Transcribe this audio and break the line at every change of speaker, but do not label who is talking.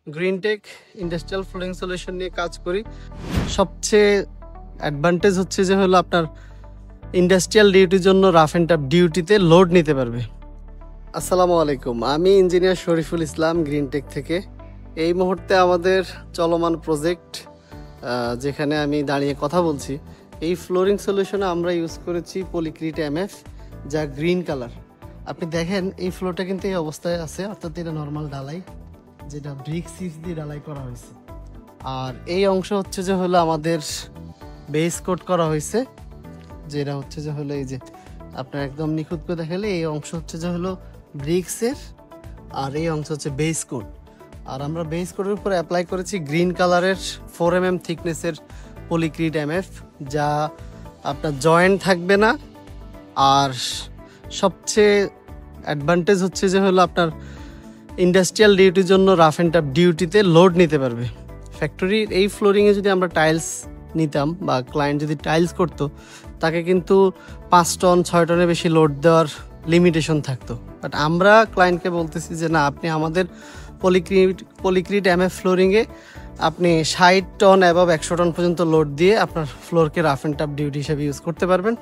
Greentech industrial flooring solution নিয়ে কাজ করি। সবচেয়ে অ্যাডভান্টেজ হচ্ছে যে হলো আপনার ইন্ডাস্ট্রিয়াল ডিউটির জন্য রাফ অ্যান্ড টাফ ডিউটিতে লোড নিতে পারবে। আসসালামু আলাইকুম, আমি ইঞ্জিনিয়ার শরীফুল ইসলাম গ্রিনটেক থেকে। এই মুহূর্তে আমাদের চলমান প্রজেক্ট যেখানে আমি দাঁড়িয়ে কথা বলছি, এই ফ্লোরিং সলিউশনে আমরা ইউজ করেছি পলিক্রিট এমএফ, যা গ্রিন কালার। আপনি দেখেন এই ফ্লোরটা কিন্তু এই অবস্থায় আছে, অর্থাৎ এটা নর্মাল ঢালাই, যেটা ব্রিক সিক্স দিয়ে ঢালাই করা হয়েছে। আর এই অংশ হচ্ছে যে হলো আমাদের বেস কোট করা হয়েছে, যেটা হচ্ছে যে হলো এই যে আপনার একদম নিখুঁত করে দেখালে এই অংশ হচ্ছে যে হলো ব্রিক্সের, আর এই অংশ হচ্ছে বেস কোট। আর আমরা বেস কোটের উপর অ্যাপ্লাই করেছি গ্রিন কালারের 4mm থিকনেসের পলিক্রিট এমএফ, যা আপনার জয়েন্ট থাকবে না। আর সবচেয়ে অ্যাডভান্টেজ হচ্ছে যে হলো আপনার ইন্ডাস্ট্রিয়াল ডিউটির জন্য রাফ অ্যান্ড টাফ ডিউটিতে লোড নিতে পারবে। ফ্যাক্টরির এই ফ্লোরিংয়ে যদি আমরা টাইলস নিতাম বা ক্লায়েন্ট যদি টাইলস করতো, তাকে কিন্তু 5 টন 6 টনের বেশি লোড দেওয়ার লিমিটেশন থাকতো। বাট আমরা ক্লায়েন্টকে বলতেছি যে না, আপনি আমাদের পলিক্রিট এমএফ ফ্লোরিংয়ে আপনি 60 টন এবং 100 টন পর্যন্ত লোড দিয়ে আপনার ফ্লোরকে রাফ অ্যান্ড টাফ ডিউটি হিসেবে ইউজ করতে পারবেন।